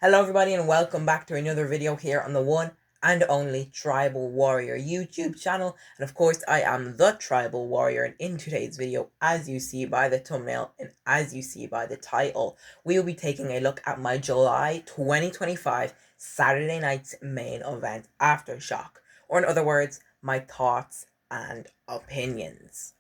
Hello everybody and welcome back to another video here on the one and only Tribal Warrior YouTube channel. And of course I am the Tribal Warrior, and in today's video, as you see by the thumbnail and as you see by the title, we will be taking a look at my July 2025 Saturday night's main event, Aftershock, or in other words, my thoughts and opinions.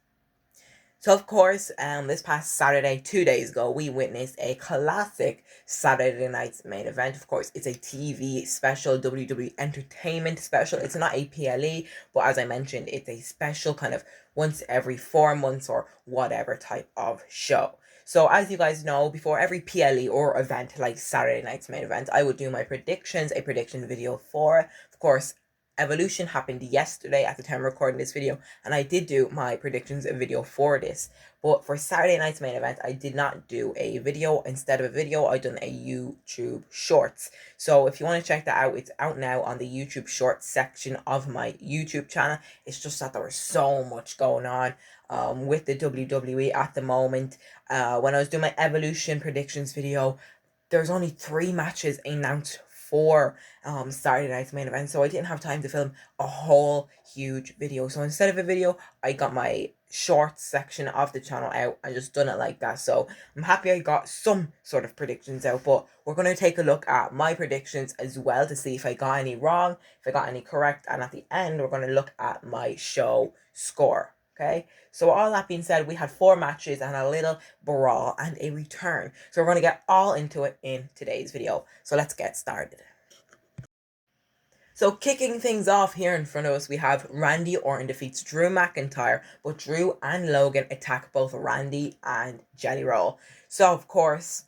So of course, this past Saturday, 2 days ago, we witnessed a classic Saturday night's main event. Of course, it's a TV special, WWE Entertainment special. It's not a PLE, but as I mentioned, it's a special kind of once every 4 months or whatever type of show. So as you guys know, before every PLE or event like Saturday night's main event, I would do my predictions, a prediction video for, of course, Evolution happened yesterday at the time of recording this video, and I did do my predictions video for this. But for Saturday night's main event, I did not do a video. Instead of a video, I done a YouTube Shorts. So if you want to check that out, it's out now on the YouTube Shorts section of my YouTube channel. It's just that there was so much going on with the WWE at the moment. When I was doing my Evolution predictions video, there's only 3 matches announced for Saturday night's main event, so I didn't have time to film a whole huge video. So instead of a video, I got my short section of the channel out and just done it like that. So I'm happy I got some sort of predictions out, but we're going to take a look at my predictions as well to see if I got any wrong, if I got any correct, and at the end we're going to look at my show score. Okay, so all that being said, we had 4 matches and a little brawl and a return. So we're going to get all into it in today's video. So let's get started. So kicking things off here in front of us, we have Randy Orton defeats Drew McIntyre, but Drew and Logan attack both Randy and Jelly Roll. So of course,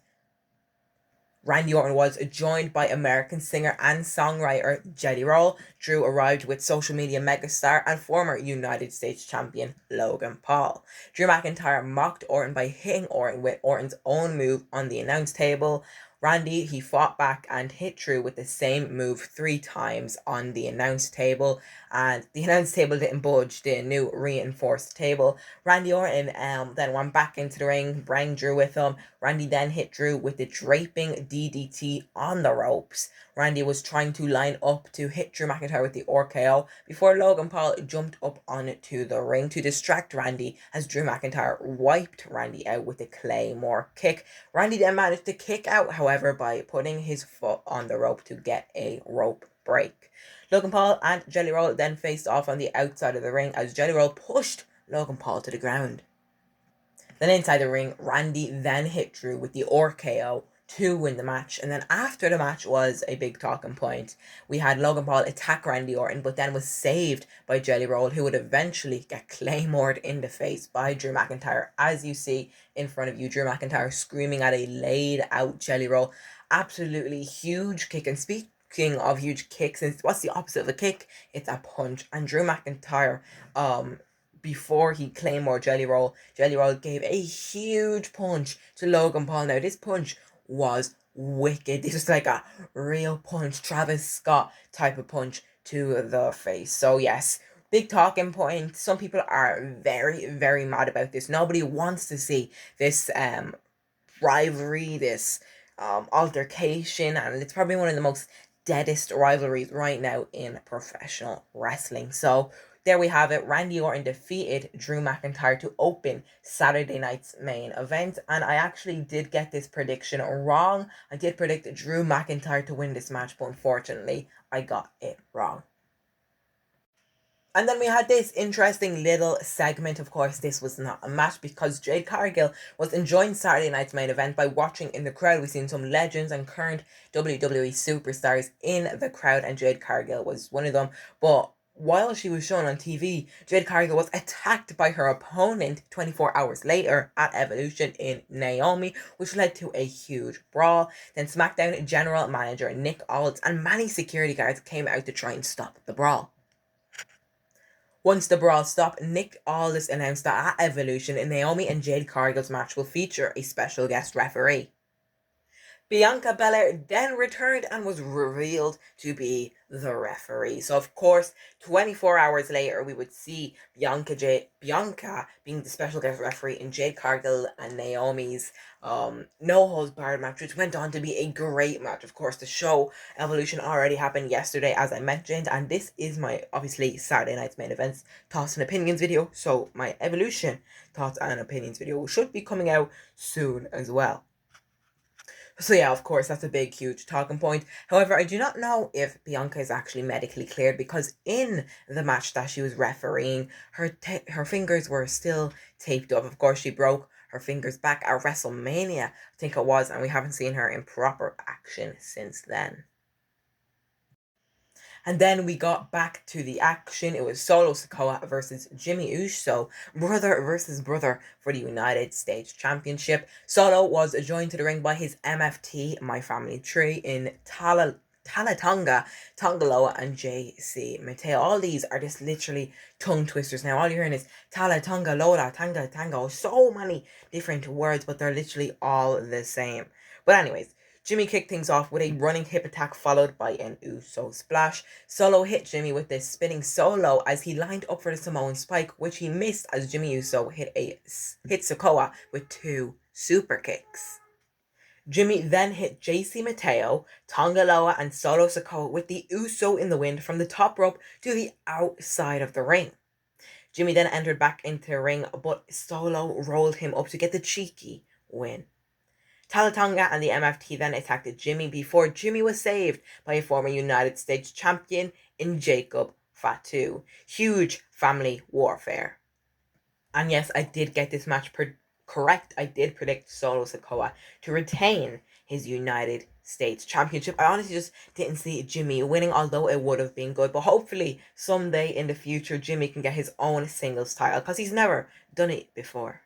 Randy Orton was joined by American singer and songwriter Jelly Roll. Drew arrived with social media megastar and former United States champion Logan Paul. Drew McIntyre mocked Orton by hitting Orton with Orton's own move on the announce table. Randy, he fought back and hit Drew with the same move 3 times on the announce table, and the announce table didn't budge, the new reinforced table. Randy Orton then went back into the ring, bring Drew with him. Randy then hit Drew with the draping DDT on the ropes. Randy was trying to line up to hit Drew McIntyre with the RKO before Logan Paul jumped up onto the ring to distract Randy as Drew McIntyre wiped Randy out with a Claymore kick. Randy then managed to kick out, however, by putting his foot on the rope to get a rope break. Logan Paul and Jelly Roll then faced off on the outside of the ring as Jelly Roll pushed Logan Paul to the ground. Then inside the ring, Randy then hit Drew with the RKO to win the match. And then after the match was a big talking point. We had Logan Paul attack Randy Orton, but then was saved by Jelly Roll, who would eventually get claymored in the face by Drew McIntyre. As you see in front of you, Drew McIntyre screaming at a laid out Jelly Roll. Absolutely huge kick. And speaking of huge kicks, what's the opposite of a kick? It's a punch. And Drew McIntyre, before he Claymore Jelly Roll gave a huge punch to Logan Paul. Now this punch was wicked. This was like a real punch, Travis Scott type of punch to the face. So yes, big talking point. Some people are very, very mad about this. Nobody wants to see this rivalry, this altercation, and it's probably one of the most deadest rivalries right now in professional wrestling. So there we have it. Randy Orton defeated Drew McIntyre to open Saturday night's main event. And I actually did get this prediction wrong. I did predict Drew McIntyre to win this match, but unfortunately, I got it wrong. And then we had this interesting little segment. Of course, this was not a match because Jade Cargill was enjoying Saturday night's main event by watching in the crowd. We've seen some legends and current WWE superstars in the crowd, and Jade Cargill was one of them. But while she was shown on TV, Jade Cargill was attacked by her opponent 24 hours later at Evolution in Naomi, which led to a huge brawl. Then SmackDown general manager Nick Aldis and many security guards came out to try and stop the brawl. Once the brawl stopped, Nick Aldis announced that at Evolution, Naomi and Jade Cargill's match will feature a special guest referee. Bianca Belairs then returned and was revealed to be the referee. So of course, 24 hours later, we would see Bianca being the special guest referee in Jade Cargill and Naomi's no holds barred match, which went on to be a great match. Of course, the show Evolution already happened yesterday, as I mentioned, and this is my obviously Saturday night's main events thoughts and opinions video. So my Evolution thoughts and opinions video should be coming out soon as well. So yeah, of course, that's a big, huge talking point. However, I do not know if Bianca is actually medically cleared, because in the match that she was refereeing, her fingers were still taped up. Of course, she broke her fingers back at WrestleMania, I think it was, and we haven't seen her in proper action since then. And then we got back to the action. It was Solo Sikoa versus Jimmy Uso, brother versus brother for the United States Championship. Solo was joined to the ring by his MFT, My Family Tree, in Talatonga, Tongaloa, and JC Mateo. All these are just literally tongue twisters. Now all you're hearing is Talatonga, Lola, Tanga, Tango. So many different words, but they're literally all the same. But anyways, Jimmy kicked things off with a running hip attack followed by an Uso splash. Solo hit Jimmy with this spinning solo as he lined up for the Samoan spike, which he missed as Jimmy Uso hit Sikoa with 2 super kicks. Jimmy then hit JC Mateo, Tongaloa, and Solo Sikoa with the Uso in the wind from the top rope to the outside of the ring. Jimmy then entered back into the ring, but Solo rolled him up to get the cheeky win. Talatonga and the MFT then attacked Jimmy before Jimmy was saved by a former United States champion in Jacob Fatu. Huge family warfare. And yes, I did get this match correct. I did predict Solo Sikoa to retain his United States Championship. I honestly just didn't see Jimmy winning, although it would have been good. But hopefully someday in the future, Jimmy can get his own singles title, because he's never done it before.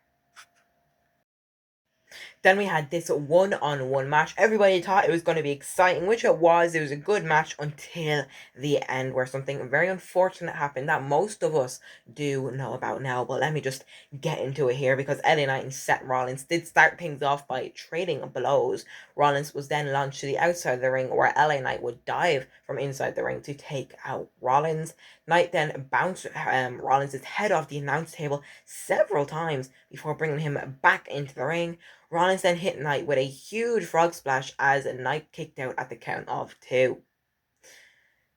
Then we had this one-on-one match. Everybody thought it was going to be exciting, which it was. It was a good match until the end, where something very unfortunate happened that most of us do know about now. But let me just get into it here, because LA Knight and Seth Rollins did start things off by trading blows. Rollins was then launched to the outside of the ring, where LA Knight would dive from inside the ring to take out Rollins. Knight then bounced Rollins' head off the announce table several times before bringing him back into the ring. Rollins then hit Knight with a huge frog splash as Knight kicked out at the count of 2.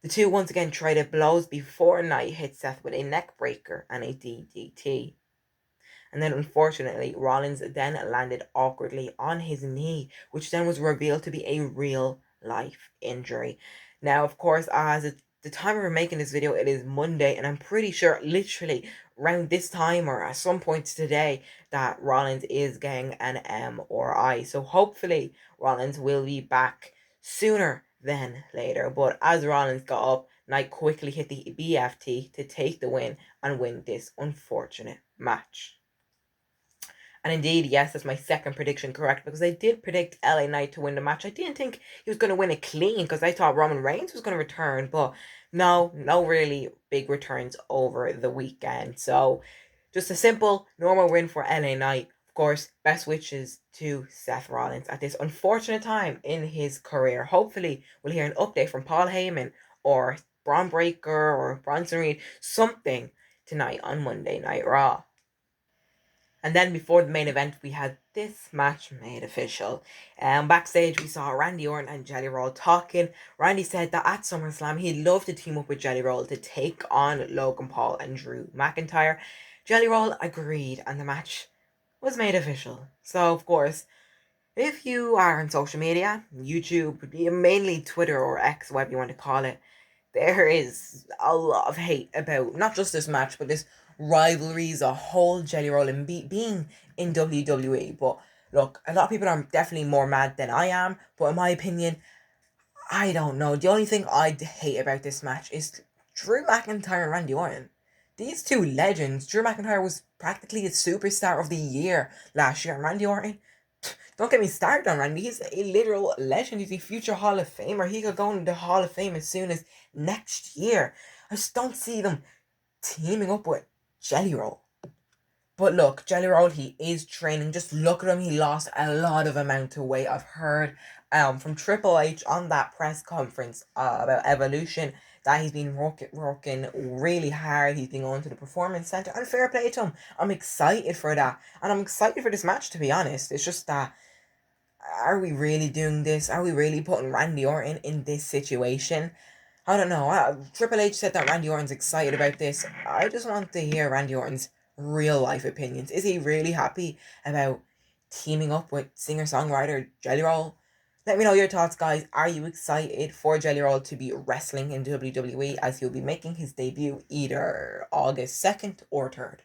The two once again traded blows before Knight hit Seth with a neck breaker and a DDT. And then unfortunately, Rollins then landed awkwardly on his knee, which then was revealed to be a real life injury. Now, of course, as the time we're making this video, it is Monday, and I'm pretty sure literally around this time or at some point today that Rollins is getting an MRI. So hopefully Rollins will be back sooner than later. But as Rollins got up, Knight quickly hit the BFT to take the win and win this unfortunate match. And indeed, yes, that's my second prediction correct, because I did predict LA Knight to win the match. I didn't think he was going to win it clean, because I thought Roman Reigns was going to return, but no really big returns over the weekend. So just a simple, normal win for LA Knight. Of course, best wishes to Seth Rollins at this unfortunate time in his career. Hopefully, we'll hear an update from Paul Heyman or Braun Breaker or Bronson Reed, something tonight on Monday Night Raw. And then before the main event, we had this match made official. Backstage, we saw Randy Orton and Jelly Roll talking. Randy said that at SummerSlam, he'd love to team up with Jelly Roll to take on Logan Paul and Drew McIntyre. Jelly Roll agreed, and the match was made official. So, of course, if you are on social media, YouTube, mainly Twitter or X, whatever you want to call it, there is a lot of hate about not just this match, but this rivalry as a whole, Jelly Roll and being in WWE. But look, a lot of people are definitely more mad than I am, but in my opinion, I don't know. The only thing I hate about this match is Drew McIntyre and Randy Orton. These two legends. Drew McIntyre was practically the superstar of the year last year, and Randy Orton, don't get me started on Randy. He's a literal legend. He's a future Hall of Famer. He could go into the Hall of Fame as soon as next year. I just don't see them teaming up with Jelly Roll. But look, Jelly Roll, he is training. Just look at him. He lost a lot of amount of weight. I've heard from Triple H on that press conference about Evolution, that he's been working really hard. He's been going to the Performance Center, and fair play to him. I'm excited for that, and I'm excited for this match, to be honest. It's just that, are we really doing this? Are we really putting Randy Orton in this situation? I don't know. Triple H said that Randy Orton's excited about this. I just want to hear Randy Orton's real life opinions. Is he really happy about teaming up with singer-songwriter Jelly Roll? Let me know your thoughts, guys. Are you excited for Jelly Roll to be wrestling in WWE, as he'll be making his debut either August 2nd or 3rd?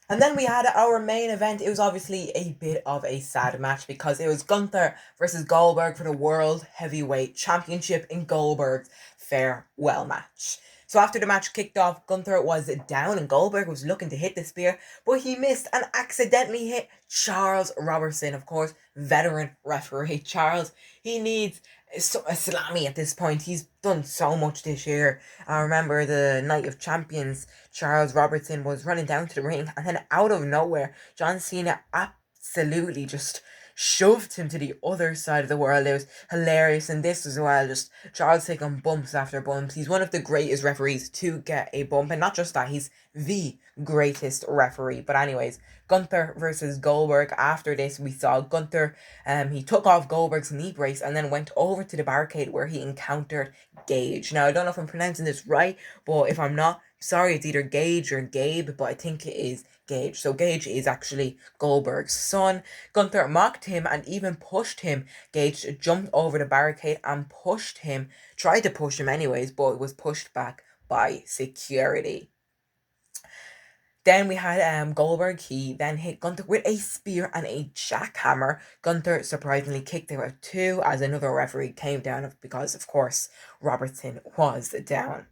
And then we had our main event. It was obviously a bit of a sad match because it was Gunther versus Goldberg for the World Heavyweight Championship in Goldberg's farewell match. So after the match kicked off, Gunther was down and Goldberg was looking to hit the spear, but he missed and accidentally hit Charles Robertson, of course, veteran referee Charles. He needs a salami at this point. He's done so much this year. I remember the Night of Champions, Charles Robertson was running down to the ring, and then out of nowhere, John Cena absolutely just shoved him to the other side of the world. It was hilarious, and this as well, just Charles taking bumps after bumps. He's one of the greatest referees to get a bump, and not just that, he's the greatest referee. But anyways, Gunther versus Goldberg. After this, we saw Gunther, he took off Goldberg's knee brace and then went over to the barricade where he encountered Gage. Now, I don't know if I'm pronouncing this right, but if I'm not, sorry, it's either Gage or Gabe, but I think it is Gage. So Gage is actually Goldberg's son. Gunther mocked him and even pushed him. Gage jumped over the barricade and pushed him, tried to push him anyways, but was pushed back by security. Then we had Goldberg. He then hit Gunther with a spear and a jackhammer. Gunther surprisingly kicked out 2 as another referee came down because, of course, Robertson was down.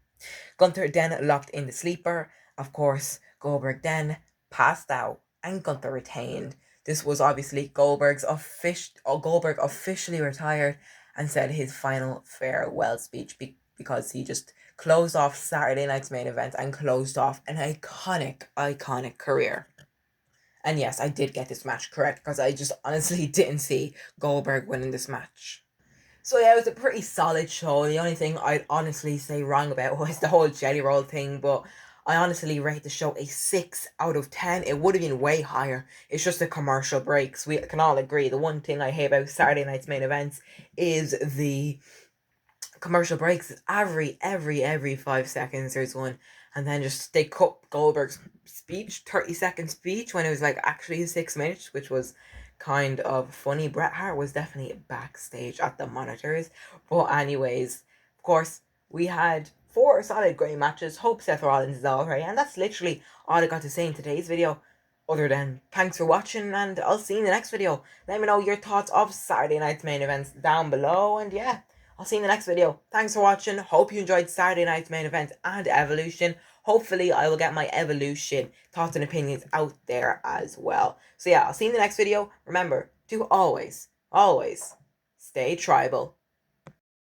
Gunther then locked in the sleeper. Of course, Goldberg then passed out and Gunther retained. This was obviously Goldberg officially retired and said his final farewell speech because he just closed off Saturday night's main event and closed off an iconic career. And yes, I did get this match correct because I just honestly didn't see Goldberg winning this match. So yeah, it was a pretty solid show. The only thing I'd honestly say wrong about was the whole Jelly Roll thing, but I honestly rate the show a 6 out of 10. It would have been way higher. It's just the commercial breaks. We can all agree the one thing I hate about Saturday night's main events is the commercial breaks. Every 5 seconds there's one, and then just they cut Goldberg's speech, 30-second speech, when it was like actually 6 minutes, which was kind of funny. Bret Hart was definitely backstage at the monitors. But anyways, of course, we had 4 solid great matches. Hope Seth Rollins is alright, and that's literally all I got to say in today's video, other than thanks for watching, and I'll see you in the next video. Let me know your thoughts of Saturday night's main events down below, and yeah, I'll see you in the next video. Thanks for watching. Hope you enjoyed Saturday night's main event and Evolution. Hopefully, I will get my Evolution thoughts and opinions out there as well. So yeah, I'll see you in the next video. Remember to always stay tribal.